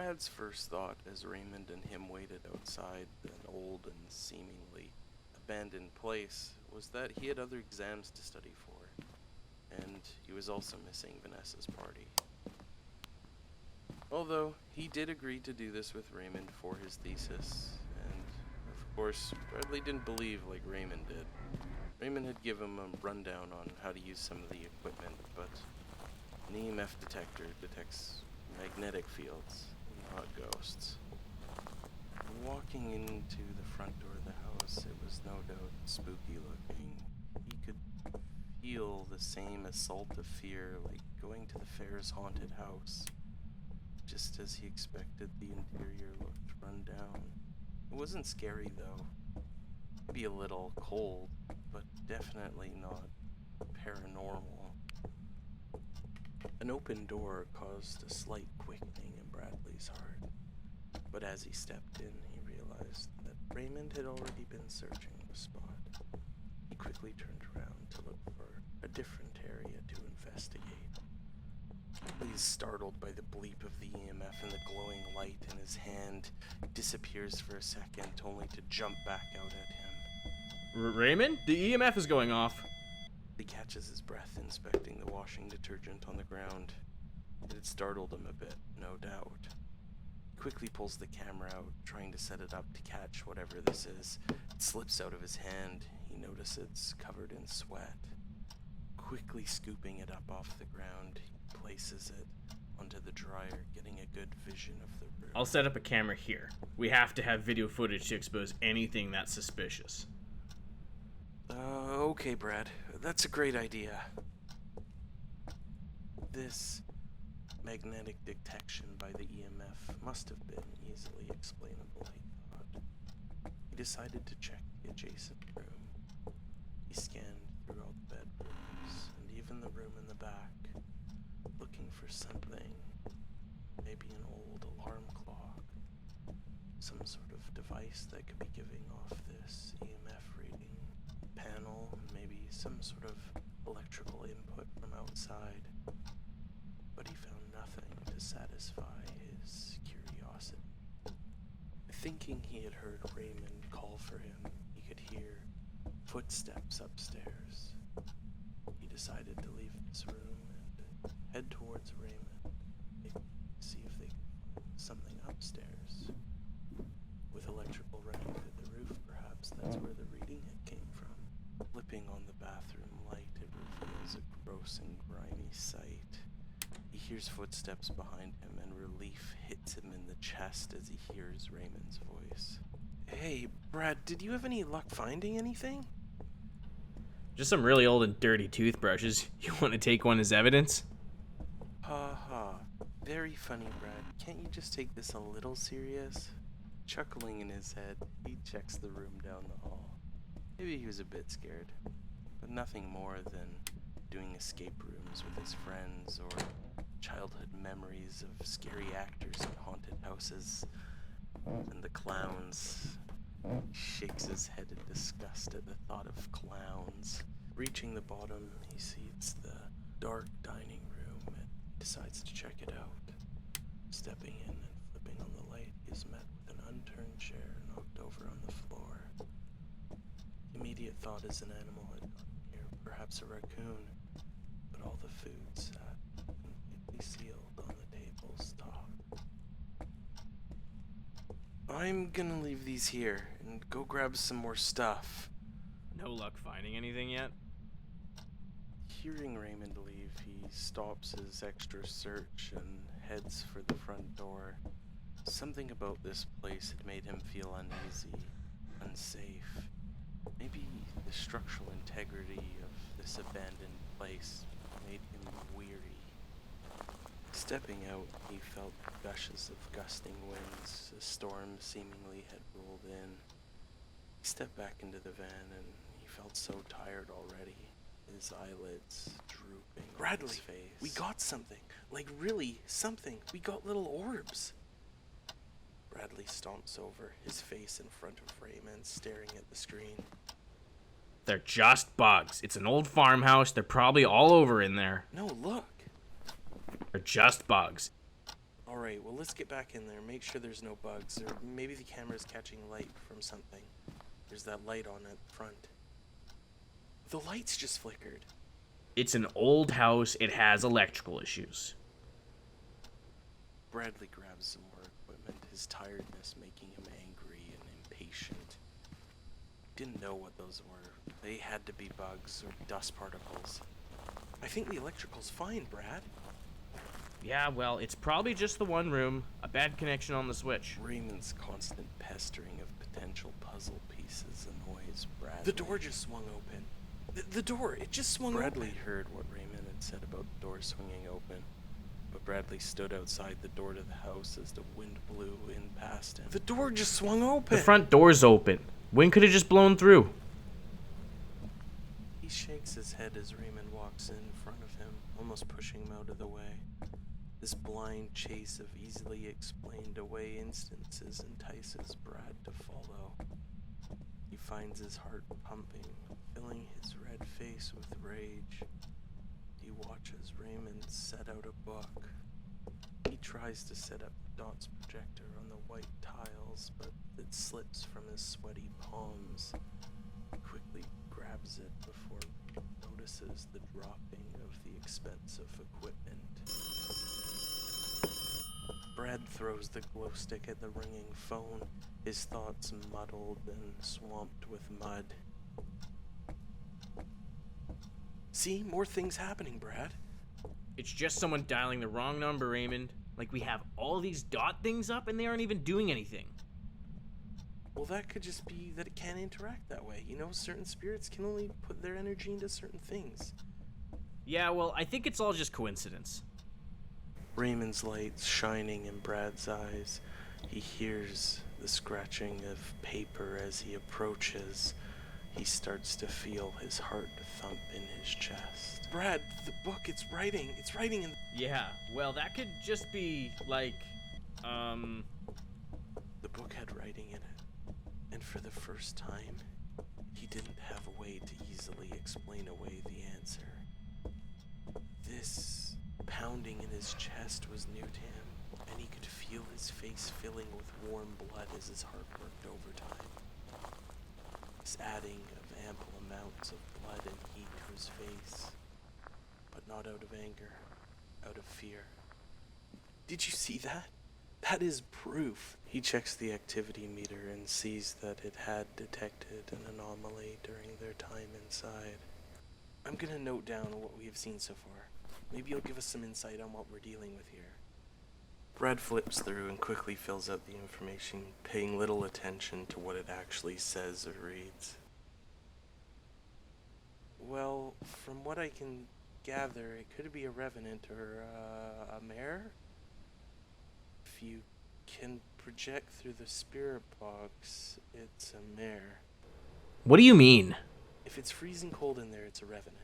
Brad's first thought as Raymond and him waited outside an old and seemingly abandoned place was that he had other exams to study for, and he was also missing Vanessa's party. Although, he did agree to do this with Raymond for his thesis, and of course, Bradley didn't believe like Raymond did. Raymond had given him a rundown on how to use some of the equipment, but an EMF detector detects magnetic fields, not ghosts. Walking into the front door of the house, it was no doubt spooky looking. He could feel the same assault of fear like going to the fair's haunted house. Just as he expected, the interior looked run down. It wasn't scary though. Maybe a little cold, but definitely not paranormal. An open door caused a slight quickening in Bradley's heart, but as he stepped in, he realized that Raymond had already been searching the spot. He quickly turned around to look for a different area to investigate. He is startled by the bleep of the EMF and the glowing light in his hand. He disappears for a second, only to jump back out at him. Raymond? The EMF is going off. He catches his breath, inspecting the washing detergent on the ground. It had startled him a bit, no doubt. He quickly pulls the camera out, trying to set it up to catch whatever this is. It slips out of his hand. He notices it's covered in sweat. Quickly scooping it up off the ground, he places it onto the dryer, getting a good vision of the room. I'll set up a camera here. We have to have video footage to expose anything that's suspicious. Okay, Brad. That's a great idea. This magnetic detection by the EMF must have been easily explainable, he thought. He decided to check the adjacent room. He scanned through all the bedrooms and even the room in the back, looking for something. Maybe an old alarm clock. Some sort of device that could be giving off this EMF reading. Panel, maybe some sort of electrical input from outside. But he found nothing to satisfy his curiosity. Thinking he had heard Raymond call for him, he could hear footsteps upstairs. He decided to leave this room and head towards Raymond, maybe see if they could find something upstairs. With electrical running through the roof, perhaps that's where the reading had came from. Flipping on the bathroom light, it reveals a gross and grimy sight. He hears footsteps behind him, and relief hits him in the chest as he hears Raymond's voice. Hey, Brad, did you have any luck finding anything? Just some really old and dirty toothbrushes. You want to take one as evidence? Ha ha. Very funny, Brad. Can't you just take this a little serious? Chuckling in his head, he checks the room down the hall. Maybe he was a bit scared, but nothing more than doing escape rooms with his friends or childhood memories of scary actors in haunted houses and the clowns. He shakes his head in disgust at the thought of clowns. Reaching the bottom, he sees the dark dining room and decides to check it out. Stepping in and flipping on the light, he is met with an unturned chair knocked over on the floor. Immediate thought is an animal had gotten here, perhaps a raccoon, but all the food sat completely sealed on the table's top. I'm gonna leave these here and go grab some more stuff. No luck finding anything yet? Hearing Raymond leave, he stops his extra search and heads for the front door. Something about this place had made him feel uneasy, unsafe. Maybe the structural integrity of this abandoned place made him weary. Stepping out, he felt gushes of gusting winds. A storm seemingly had rolled in. He stepped back into the van and he felt so tired already. His eyelids drooping on his face. We got something. Like really, something. We got little orbs. Bradley stomps over, his face in front of Raymond, staring at the screen. They're just bugs. It's an old farmhouse. They're probably all over in there. No, look. They're just bugs. Alright. Alright, well let's get back in there, make sure there's no bugs, or maybe the camera's catching light from something. There's that light on at the front. The lights just flickered. It's an old house. It has electrical issues. Bradley grabs some more equipment, his tiredness making him angry and impatient. He didn't know what those were. They had to be bugs or dust particles. I think the electrical's fine, Brad. Yeah, well, it's probably just the one room. A bad connection on the switch. Raymond's constant pestering of potential puzzle pieces annoys Bradley. The door just swung open. The door, it just swung open. Bradley heard what Raymond had said about the door swinging open, but Bradley stood outside the door to the house as the wind blew in past him. The door just swung open! The front door's open. Wind could have just blown through. He shakes his head as Raymond walks in front of him, almost pushing him out of the way. This blind chase of easily explained away instances entices Brad to follow. He finds his heart pumping, filling his red face with rage. He watches Raymond set out a book. He tries to set up the DOTS projector on the white tiles, but it slips from his sweaty palms. He quickly grabs it before he notices the dropping of the expensive equipment. Brad throws the glow stick at the ringing phone, his thoughts muddled and swamped with mud. See, more things happening, Brad. It's just someone dialing the wrong number, Raymond. Like, we have all these dot things up and they aren't even doing anything. Well, that could just be that it can't interact that way. You know, certain spirits can only put their energy into certain things. Yeah, well, I think it's all just coincidence. Raymond's lights shining in Brad's eyes. He hears the scratching of paper as he approaches. He starts to feel his heart thump in his chest. Brad, the book, it's writing in... Yeah, well, that could just be, like, The book had writing in it, and for the first time, he didn't have a way to easily explain away the answer. This pounding in his chest was new to him, and he could feel his face filling with warm blood as his heart worked overtime. This adding of ample amounts of blood and heat to his face, but not out of anger, out of fear. Did you see that? That is proof. He checks the activity meter and sees that it had detected an anomaly during their time inside. I'm gonna note down what we have seen so far. Maybe you'll give us some insight on what we're dealing with here. Brad flips through and quickly fills out the information, paying little attention to what it actually says or reads. Well, from what I can gather, it could be a revenant or a mare. If you can project through the spirit box, it's a mare. What do you mean? If it's freezing cold in there, it's a revenant.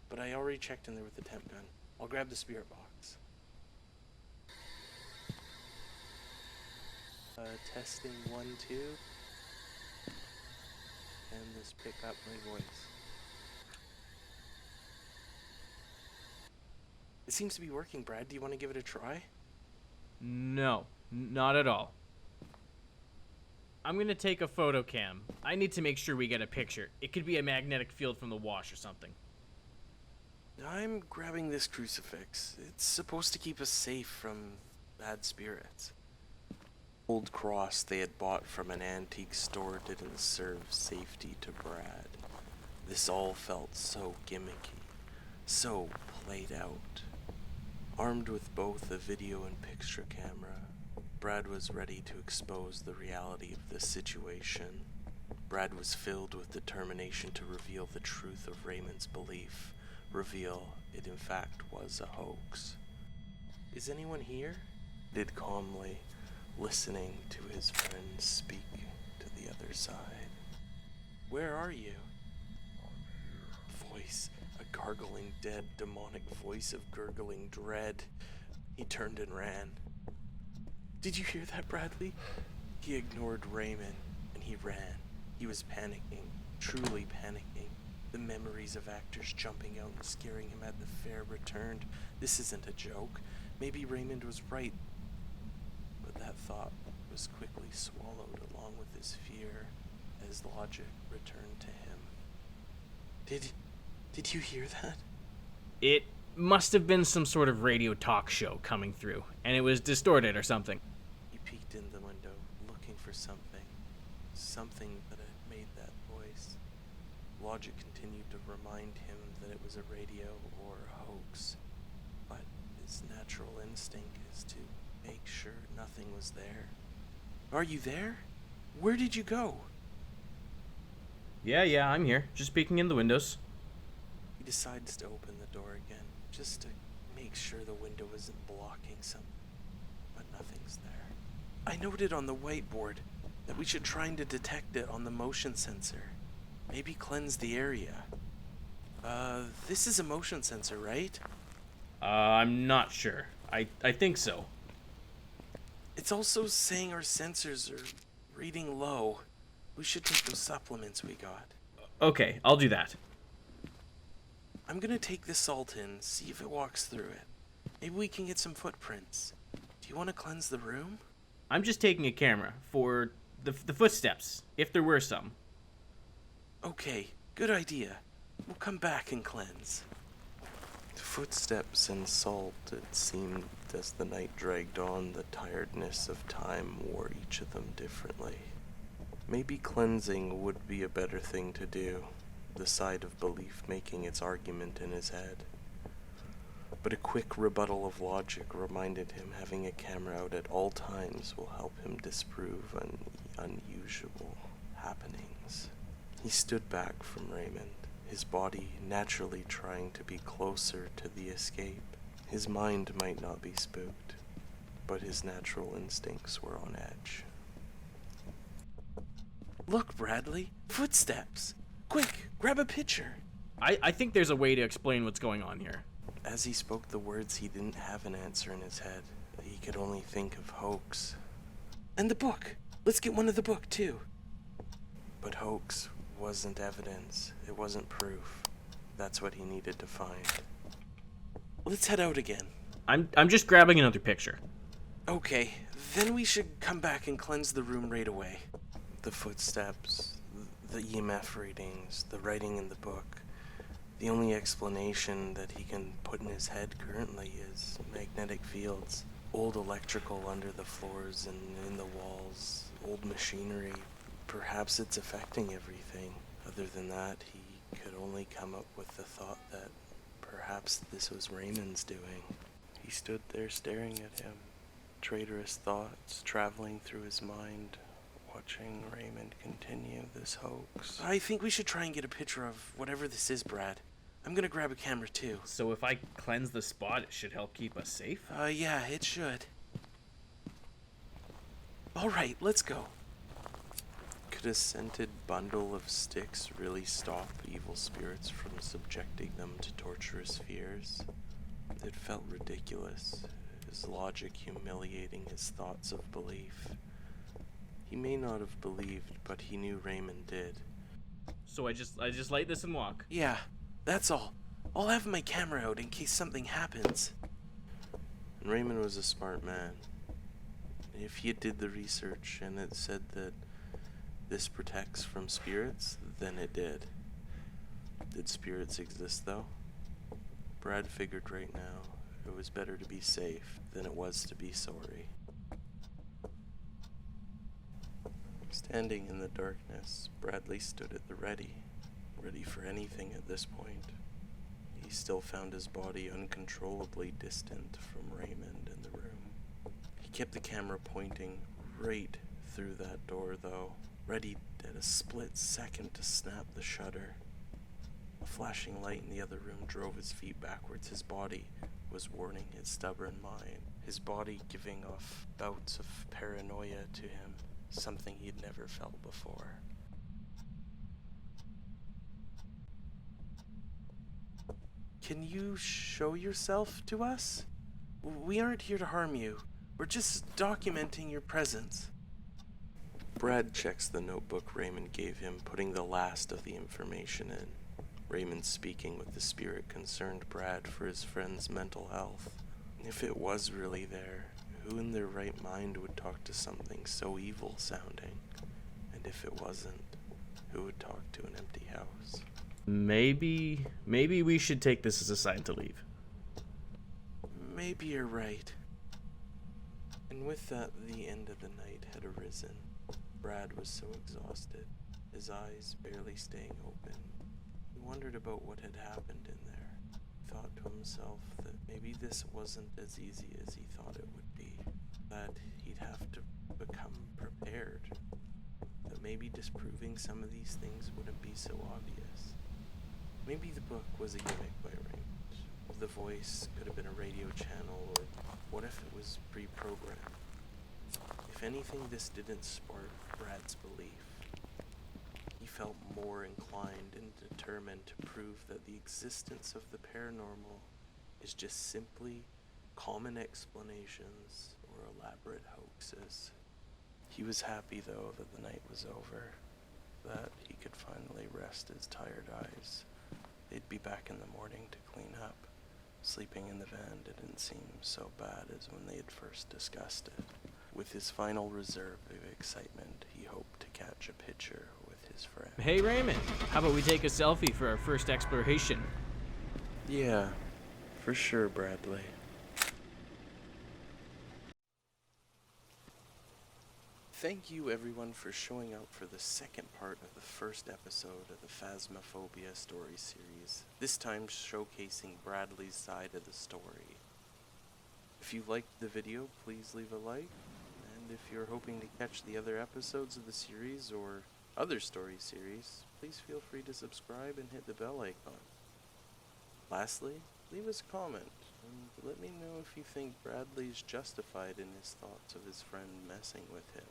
But I already checked in there with the temp gun. I'll grab the spirit box. Testing 1, 2. And this pick up my voice. It seems to be working, Brad. Do you want to give it a try? No, not at all. I'm gonna take a photo cam. I need to make sure we get a picture. It could be a magnetic field from the wash or something. I'm grabbing this crucifix. It's supposed to keep us safe from bad spirits. Old cross they had bought from an antique store didn't serve safety to Brad. This all felt so gimmicky, so played out. Armed with both a video and picture camera, Brad was ready to expose the reality of the situation. Brad was filled with determination to reveal the truth of Raymond's belief, reveal it in fact was a hoax. Is anyone here? He did calmly, listening to his friend speak to the other side. Where are you? Voice, a gargling, dead, demonic voice of gurgling dread. He turned and ran. Did you hear that, Bradley? He ignored Raymond, and he ran. He was panicking, truly panicking. The memories of actors jumping out and scaring him at the fair returned. This isn't a joke. Maybe Raymond was right. that thought was quickly swallowed along with his fear as logic returned to him. Did you hear that? It must have been some sort of radio talk show coming through, and it was distorted or something. He peeked in the window, looking for something that had made that voice. Logic continued to remind him that it was a radio or a hoax, but his natural instinct is to make sure nothing was there. Are you there? Where did you go? Yeah, I'm here, just peeking in the windows. He decides to open the door again, just to make sure the window isn't blocking something, but nothing's there. I noted on the whiteboard that we should try to detect it on the motion sensor. Maybe cleanse the area. This is a motion sensor, right? I'm not sure. I think so. It's also saying our sensors are reading low. We should take those supplements we got. Okay, I'll do that. I'm gonna take this salt in, see if it walks through it. Maybe we can get some footprints. Do you want to cleanse the room? I'm just taking a camera for the footsteps, if there were some. Okay, good idea. We'll come back and cleanse. Footsteps and salt, it seemed, as the night dragged on, the tiredness of time wore each of them differently. Maybe cleansing would be a better thing to do, the side of belief making its argument in his head. But a quick rebuttal of logic reminded him having a camera out at all times will help him disprove unusual happenings. He stood back from Raymond, his body naturally trying to be closer to the escape. His mind might not be spooked, but his natural instincts were on edge. Look, Bradley, footsteps! Quick, grab a picture! I think there's a way to explain what's going on here. As he spoke the words, he didn't have an answer in his head. He could only think of hoax. And the book! Let's get one of the book, too! But hoax wasn't evidence. It wasn't proof. That's what he needed to find. Let's head out again. I'm just grabbing another picture. Okay, then we should come back and cleanse the room right away. The footsteps, the EMF readings, the writing in the book. The only explanation that he can put in his head currently is magnetic fields. Old electrical under the floors and in the walls. Old machinery. Perhaps it's affecting everything. Other than that, he could only come up with the thought that perhaps this was Raymond's doing. He stood there staring at him, traitorous thoughts traveling through his mind, watching Raymond continue this hoax. I think we should try and get a picture of whatever this is, Brad. I'm gonna grab a camera too. So if I cleanse the spot, it should help keep us safe? Yeah, it should. Alright, let's go. Could a scented bundle of sticks really stop evil spirits from subjecting them to torturous fears? It felt ridiculous, his logic humiliating his thoughts of belief. He may not have believed, but he knew Raymond did. So I just light this and walk? Yeah, that's all. I'll have my camera out in case something happens. And Raymond was a smart man. If he did the research and it said that this protects from spirits, then it did. Did spirits exist, though? Brad figured right now it was better to be safe than it was to be sorry. Standing in the darkness, Bradley stood at the ready for anything at this point. He still found his body uncontrollably distant from Raymond in the room. He kept the camera pointing right through that door, though, ready at a split second to snap the shutter. A flashing light in the other room drove his feet backwards. His body was warning his stubborn mind, his body giving off bouts of paranoia to him, something he'd never felt before. Can you show yourself to us? We aren't here to harm you. We're just documenting your presence. Brad checks the notebook Raymond gave him, putting the last of the information in. Raymond speaking with the spirit concerned Brad for his friend's mental health. If it was really there, Who in their right mind would talk to something so evil sounding? And if it wasn't, who would talk to an empty house? Maybe we should take this as a sign to leave. Maybe you're right. And with that, the end of the night had arisen. Brad was so exhausted, his eyes barely staying open. He wondered about what had happened in there. He thought to himself that maybe this wasn't as easy as he thought it would be, that he'd have to become prepared, that maybe disproving some of these things wouldn't be so obvious. Maybe the book was a gimmick by Raymond. The voice could have been a radio channel, or what if it was pre-programmed? If anything, this didn't spark Brad's belief. He felt more inclined and determined to prove that the existence of the paranormal is just simply common explanations or elaborate hoaxes. He was happy, though, that the night was over, that he could finally rest his tired eyes. They'd be back in the morning to clean up. Sleeping in the van didn't seem so bad as when they had first discussed it. With his final reserve of excitement, he hoped to catch a picture with his friend. Hey Raymond, how about we take a selfie for our first exploration? Yeah, for sure, Bradley. Thank you everyone for showing up for the second part of the first episode of the Phasmophobia story series, this time showcasing Bradley's side of the story. If you liked the video, please leave a like, and if you're hoping to catch the other episodes of the series or other story series, please feel free to subscribe and hit the bell icon. Lastly, leave us a comment and let me know if you think Bradley's justified in his thoughts of his friend messing with him.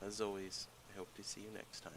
As always, I hope to see you next time.